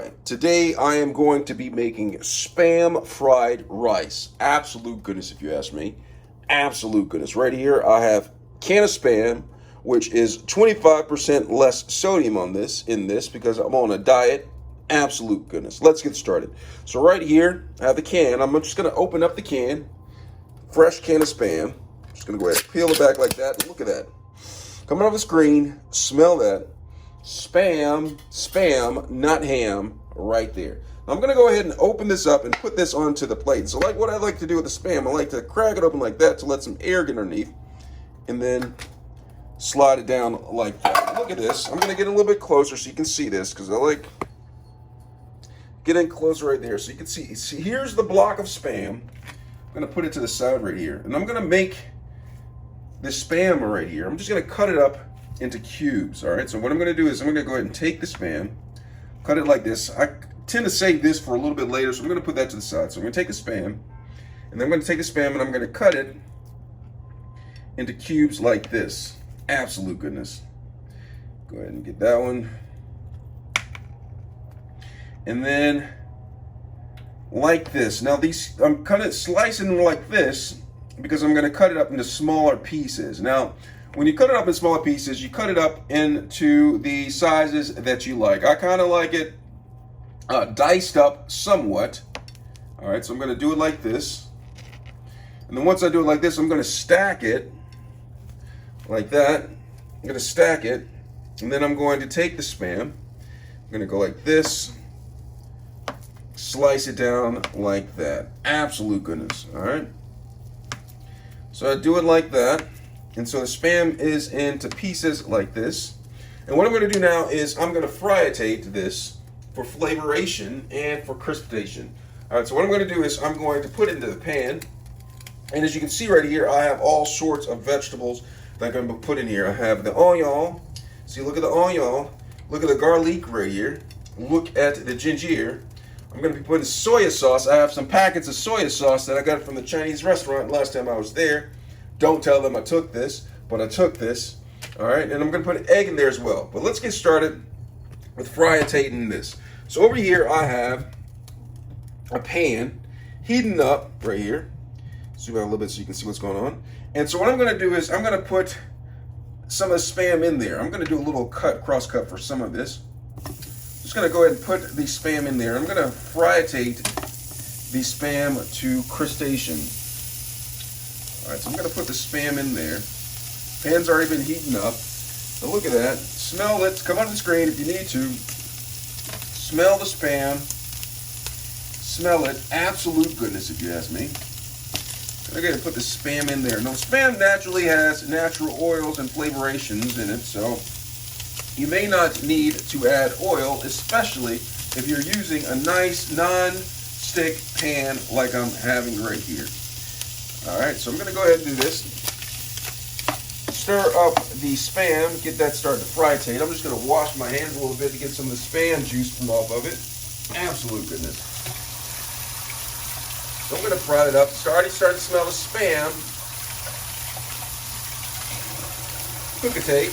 right, today I am going to be making Spam fried rice. Absolute goodness, if you ask me. Absolute goodness. Right here, I have can of Spam, which is 25% less sodium in this because I'm on a diet. Absolute goodness. Let's get started. So right here, I have the can. I'm just going to open up the can. Fresh can of Spam. Just going to go ahead and peel it back like that. Look at that. Coming off the screen, smell that. Spam, not ham, right there. Now I'm going to go ahead and open this up and put this onto the plate. So like what I like to do with the Spam, I like to crack it open like that to let some air get underneath. And then slide it down like that. Look at this. I'm going to get a little bit closer so you can see this because I like getting closer right there so you can see. See, here's the block of Spam. I'm going to put it to the side right here. And I'm going to make this Spam right here. I'm just going to cut it up into cubes. All right, so what I'm going to do is I'm going to go ahead and take the Spam, cut it like this. I tend to save this for a little bit later, so I'm going to put that to the side. So I'm going to take the Spam, and then I'm going to take the Spam and I'm going to cut it into cubes like this. Absolute goodness. Go ahead and get that one. And then like this. Now these, I'm kind of slicing them like this because I'm going to cut it up into smaller pieces. Now, when you cut it up in smaller pieces, you cut it up into the sizes that you like. I kind of like it diced up somewhat. All right, so I'm going to do it like this. And then once I do it like this, I'm going to stack it like that. I'm going to stack it. And then I'm going to take the Spam. I'm going to go like this. Slice it down like that. Absolute goodness. All right. So I do it like that. And so the Spam is into pieces like this. And what I'm going to do now is I'm going to frietate this for flavoration and for crispation. All right, so what I'm going to do is I'm going to put it into the pan. And as you can see right here, I have all sorts of vegetables that I'm going to put in here. I have the onion. See, look at the onion. Look at the garlic right here. Look at the ginger. I'm going to be putting soy sauce. I have some packets of soy sauce that I got from the Chinese restaurant last time I was there. Don't tell them I took this, but I took this. All right, and I'm going to put an egg in there as well. But let's get started with frietating this. So over here, I have a pan heating up right here. Zoom out a little bit so you can see what's going on. And so what I'm going to do is I'm going to put some of the Spam in there. I'm going to do a little cross cut for some of this. Just going to go ahead and put the Spam in there. I'm going to frietate the Spam to crustacean. All right, so I'm going to put the Spam in there. Pan's already been heating up. So look at that. Smell it. Come on the screen if you need to. Smell the Spam. Smell it. Absolute goodness, if you ask me. I'm going to put the Spam in there. Now, Spam naturally has natural oils and flavorations in it, so you may not need to add oil, especially if you're using a nice non-stick pan like I'm having right here. All right, so I'm going to go ahead and do this. Stir up the Spam, get that started to frietate. I'm just going to wash my hands a little bit to get some of the Spam juice from off of it. Absolute goodness. So I'm going to fry it up. It's already starting to smell the Spam. Cook-a-take.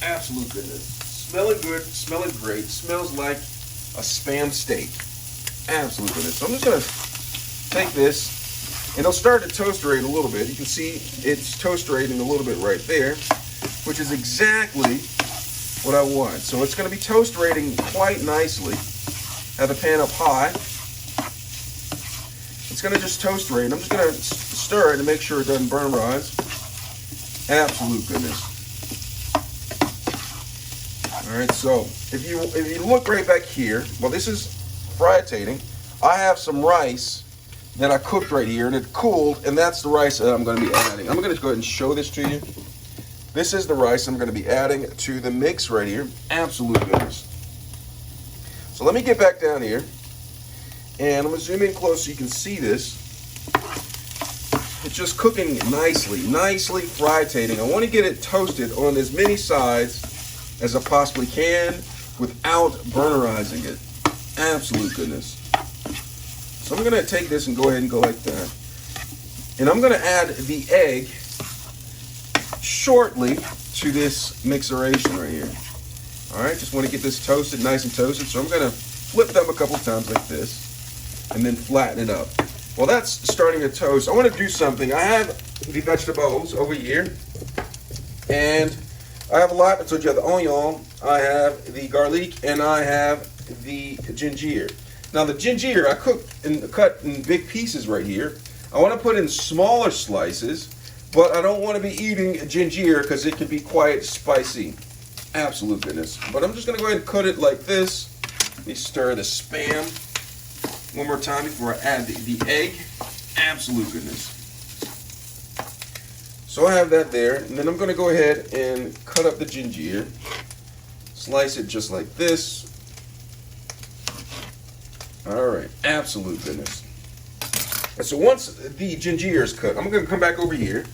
Absolute goodness. Smelling good, smelling great. Smells like a Spam steak. Absolute goodness. So I'm just going to take this. And it'll start to toasterate a little bit. You can see it's toasterating a little bit right there, which is exactly what I want. So it's going to be toasterating quite nicely. Have the pan up high. It's going to just toasterate. I'm just going to stir it to make sure it doesn't burn rise. Absolute goodness. All right, so if you look right back here, well, this is frietating. I have some rice that I cooked right here, and it cooled, and that's the rice that I'm going to be adding. I'm going to go ahead and show this to you. This is the rice I'm going to be adding to the mix right here. Absolute goodness. So let me get back down here, and I'm going to zoom in close so you can see this. It's just cooking nicely frietating. I want to get it toasted on as many sides as I possibly can without burnerizing it. Absolute goodness. So I'm going to take this and go ahead and go like that. And I'm going to add the egg shortly to this mixeration right here. All right, just want to get this toasted, nice and toasted. So I'm going to flip them a couple times like this, and then flatten it up. Well, that's starting to toast. I want to do something. I have the vegetables over here, and I have a lot. I told you I have the onion, I have the garlic, and I have the ginger. Now the ginger I cut in big pieces right here. I want to put in smaller slices, but I don't want to be eating ginger because it can be quite spicy. Absolute goodness. But I'm just going to go ahead and cut it like this. Let me stir the Spam one more time before I add the egg. Absolute goodness. So I have that there, and then I'm going to go ahead and cut up the ginger. Slice it just like this. All right, absolute goodness. And so once the ginger is cut, I'm going to come back over here,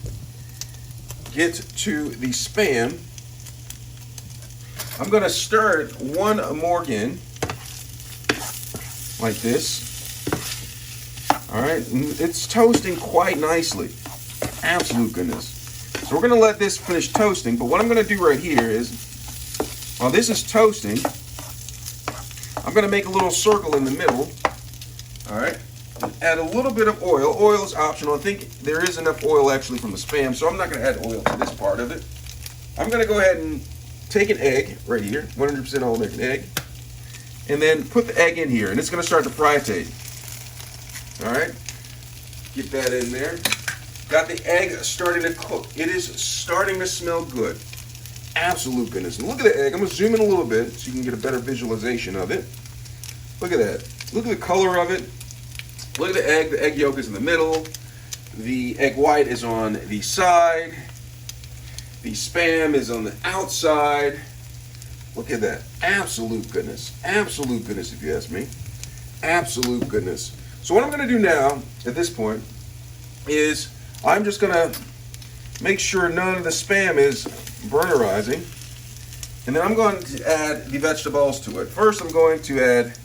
get to the Spam. I'm going to stir it one more again, like this. All right, it's toasting quite nicely. Absolute goodness. So we're going to let this finish toasting, but what I'm going to do right here is, while this is toasting, I'm going to make a little circle in the middle. All right, and add a little bit of oil. Oil is optional. I think there is enough oil actually from the Spam, so I'm not going to add oil to this part of it. I'm going to go ahead and take an egg right here, 100% all American egg, and then put the egg in here, and it's going to start to fry-tate. All right, get that in there. Got the egg starting to cook. It is starting to smell good. Absolute goodness. And look at the egg. I'm going to zoom in a little bit so you can get a better visualization of it. Look at that. Look at the color of it. Look at the egg. The egg yolk is in the middle. The egg white is on the side. The Spam is on the outside. Look at that. Absolute goodness. Absolute goodness, if you ask me. Absolute goodness. So what I'm going to do now, at this point, is I'm just going to make sure none of the Spam is burnerizing. And then I'm going to add the vegetables to it. First, I'm going to add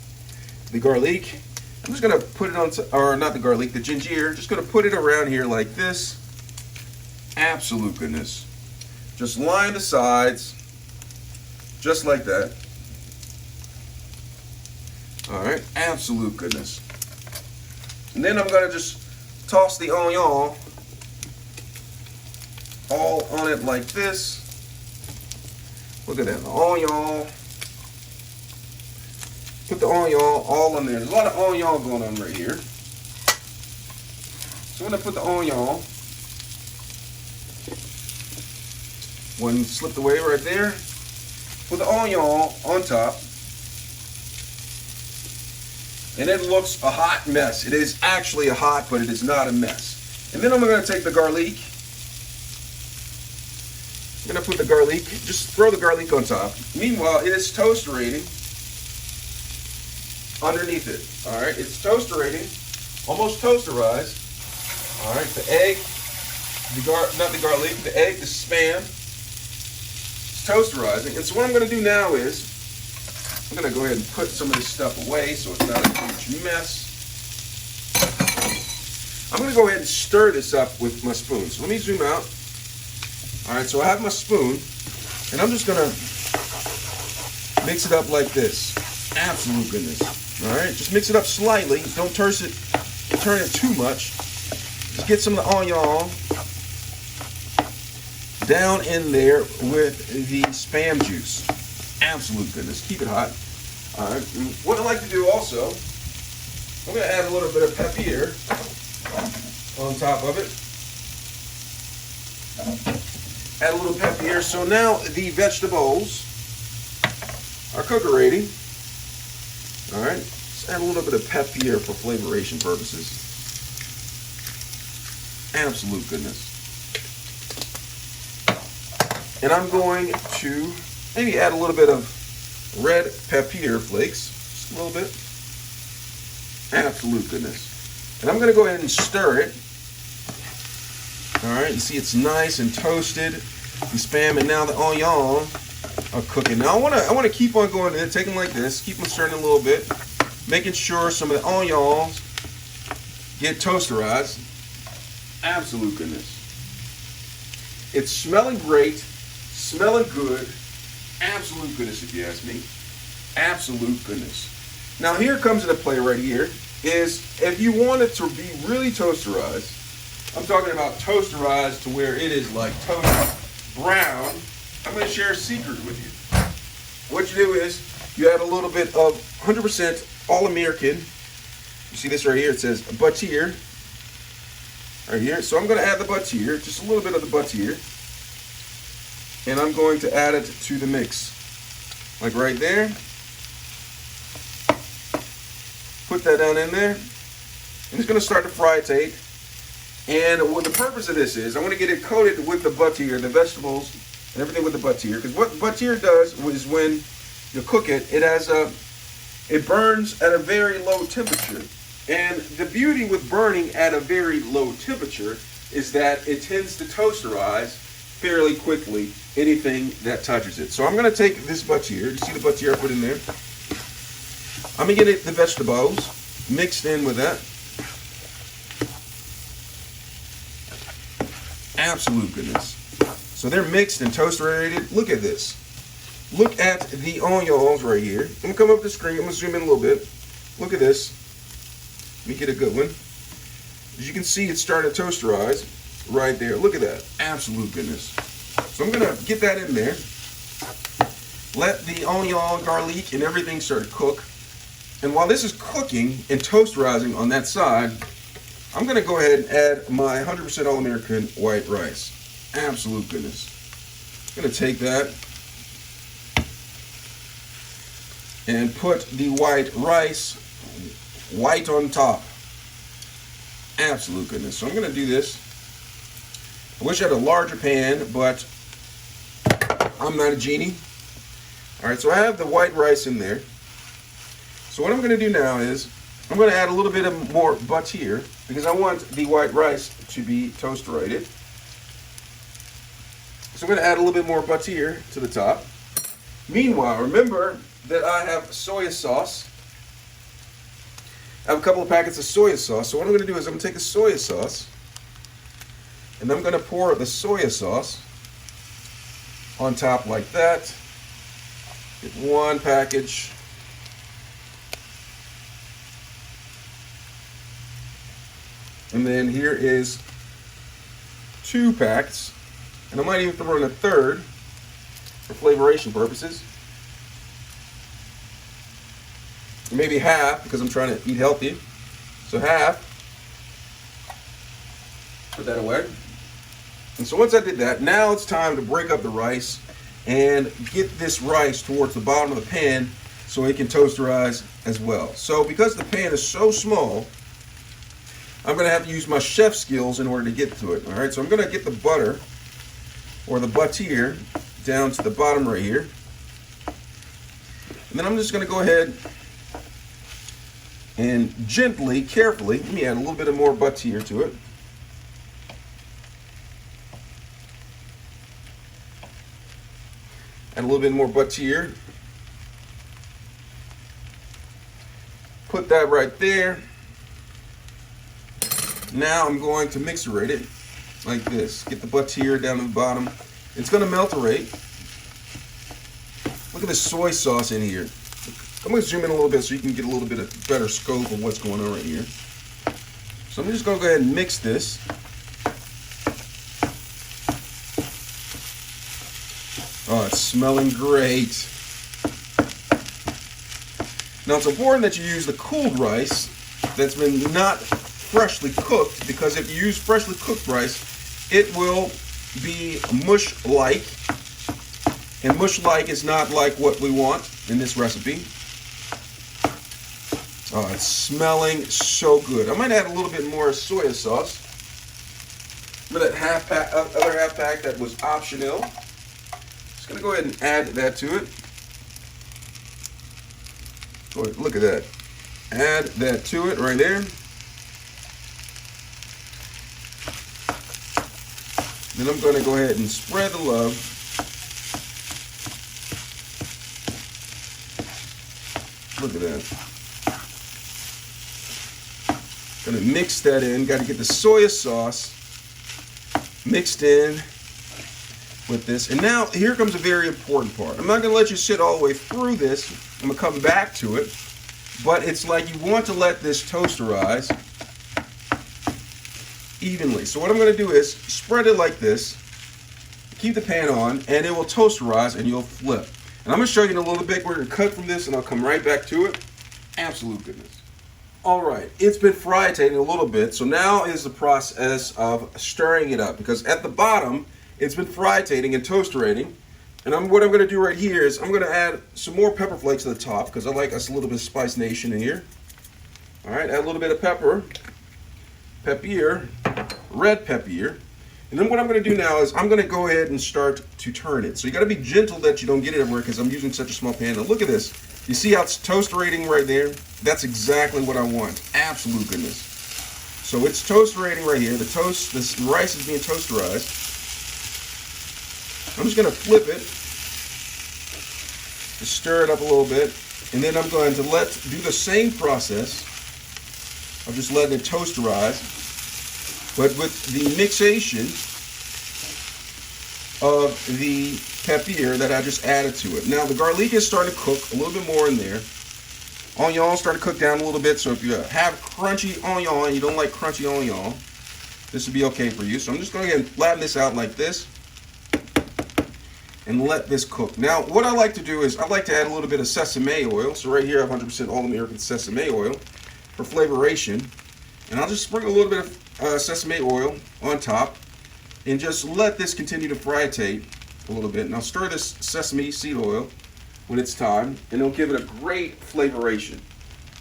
the garlic. I'm just going to put it on, or not the garlic, the ginger. Just going to put it around here like this. Absolute goodness. Just line the sides, just like that. All right, absolute goodness. And then I'm going to just toss the onion all on it like this. Look at that, the onion. Put the onion all on there. There's a lot of onion going on right here. So I'm going to put the onion, one slipped away right there. Put the onion on top. And it looks a hot mess. It is actually a hot, but it is not a mess. And then I'm going to take the garlic. I'm going to put the garlic, just throw the garlic on top. Meanwhile, it is toasterating underneath it. All right, it's toasterating, almost toasterized. All right, the egg, not the garlic, the egg, the Spam, it's toasterizing. And so what I'm going to do now is, I'm going to go ahead and put some of this stuff away so it's not a huge mess. I'm going to go ahead and stir this up with my spoon. So let me zoom out. All right, so I have my spoon, and I'm just going to mix it up like this. Absolute goodness. All right, just mix it up slightly. Don't turn it too much. Just get some of the onion down in there with the Spam juice. Absolute goodness. Keep it hot. All right. What I like to do also, I'm going to add a little bit of pepper on top of it. Add a little pepper here. So now the vegetables are cooking ready. All right. Let's add a little bit of pepper here for flavoration purposes. Absolute goodness. And I'm going to maybe add a little bit of red pepper flakes, just a little bit. Absolute goodness. And I'm going to go ahead and stir it. All right, you see it's nice and toasted, the Spam, and now the onion are cooking. Now I want to keep on going, take them like this, keep them stirring a little bit, making sure some of the onions get toasterized. Absolute goodness. It's smelling great, smelling good. Absolute goodness, if you ask me. Absolute goodness. Now here comes into play right here is if you want it to be really toasterized, I'm talking about toasterized to where it is like toast brown, I'm going to share a secret with you. What you do is you add a little bit of 100% All-American. You see this right here? It says butter right here. So I'm going to add the butter, just a little bit of the butter, and I'm going to add it to the mix. Like right there. Put that down in there. And it's going to start to fry. And what the purpose of this is, I want to get it coated with the butter, the vegetables, and everything with the butter. Because what butter does is when you cook it, it burns at a very low temperature. And the beauty with burning at a very low temperature is that it tends to toasterize fairly quickly anything that touches it. So I'm going to take this butter. You see the butter I put in there? I'm going to get the vegetables mixed in with that. Absolute goodness. So they're mixed and toasted. Look at this. Look at the onions right here. I'm going to come up the screen. I'm going to zoom in a little bit. Look at this. Let me get a good one. As you can see, it's starting to toasterize right there. Look at that. Absolute goodness. So I'm going to get that in there. Let the onion, garlic, and everything start to cook. And while this is cooking and toasterizing on that side, I'm going to go ahead and add my 100% All-American white rice. Absolute goodness. I'm going to take that and put the white rice white on top. Absolute goodness. So I'm going to do this. I wish I had a larger pan, but I'm not a genie. All right, so I have the white rice in there. So what I'm going to do now is I'm going to add a little bit of more butter because I want the white rice to be toasted. So I'm going to add a little bit more butter to the top. Meanwhile, remember that I have soy sauce. I have a couple of packets of soy sauce. So what I'm going to do is I'm going to take the soy sauce and I'm going to pour the soy sauce on top like that. Get one package. And then here is 2 packs. And I might even throw in a third for flavoration purposes. Maybe half because I'm trying to eat healthy. So half. Put that away. And so once I did that, now it's time to break up the rice and get this rice towards the bottom of the pan so it can toasterize as well. So because the pan is so small, I'm going to have to use my chef skills in order to get to it. All right, so I'm going to get the butter or the butter down to the bottom right here. And then I'm just going to go ahead and gently, carefully, let me add a little bit of more butter to it. Add a little bit more butter. Put that right there. Now I'm going to mixerate it like this. Get the butter down to the bottom. It's going to melterate. Look at the soy sauce in here. I'm going to zoom in a little bit so you can get a little bit of better scope of what's going on right here. So I'm just going to go ahead and mix this. Oh, it's smelling great. Now it's important that you use the cooled rice that's been not freshly cooked, because if you use freshly cooked rice, it will be mush-like, and mush-like is not like what we want in this recipe. Oh, it's smelling so good. I might add a little bit more soy sauce. Remember that other half pack that was optional? Just gonna go ahead and add that to it. Go ahead, look at that. Add that to it right there. Then I'm going to go ahead and spread the love. Look at that. Going to mix that in. Got to get the soy sauce mixed in with this. And now here comes a very important part. I'm not going to let you sit all the way through this. I'm going to come back to it. but it's like you want to let this toasterize evenly. So what I'm going to do is spread it like this, keep the pan on, and it will toasterize and you'll flip. And I'm going to show you in a little bit. We're going to cut from this and I'll come right back to it. Absolute goodness. All right, it's been fritating a little bit, so now is the process of stirring it up, because at the bottom it's been fritating and toasterating. And what I'm going to do right here is I'm going to add some more pepper flakes to the top, because I like us a little bit of Spice Nation in here. All right, add a little bit of pepper, pepper, red pepper. And then what I'm going to do now is I'm going to go ahead and start to turn it. So you got to be gentle that you don't get it everywhere, because I'm using such a small pan. Now look at this. You see how it's toasterating right there? That's exactly what I want. Absolute goodness. So it's toasterating right here. This rice is being toasterized. I'm just going to flip it, just stir it up a little bit, and then I'm going to do the same process of just letting it toasterize, but with the mixation of the pepper that I just added to it. Now the garlic is starting to cook a little bit more in there. Onion starting to cook down a little bit, so if you have crunchy onion and you don't like crunchy onion, this would be okay for you. So I'm just going to flatten this out like this and let this cook. Now what I like to do is I like to add a little bit of sesame oil. So right here I have 100% all-American sesame oil for flavoration. And I'll just sprinkle a little bit of sesame oil on top and just let this continue to fritate a little bit. And I'll stir this sesame seed oil when it's time, and it'll give it a great flavoration.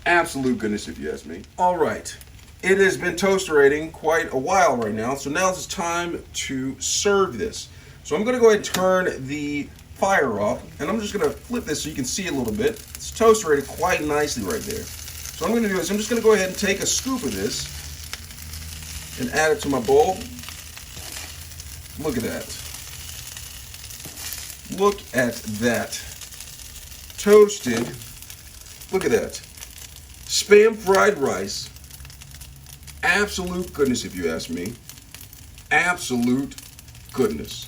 Absolute goodness, if you ask me. All right, it has been toasterating quite a while right now, so now it's time to serve this. So I'm going to go ahead and turn the fire off, and I'm just going to flip this so you can see a little bit. It's toasterated quite nicely right there. So what I'm going to do is I'm just going to go ahead and take a scoop of this and add it to my bowl. Look at that. Look at that. Toasted, look at that. Spam fried rice. Absolute goodness, if you ask me. Absolute goodness.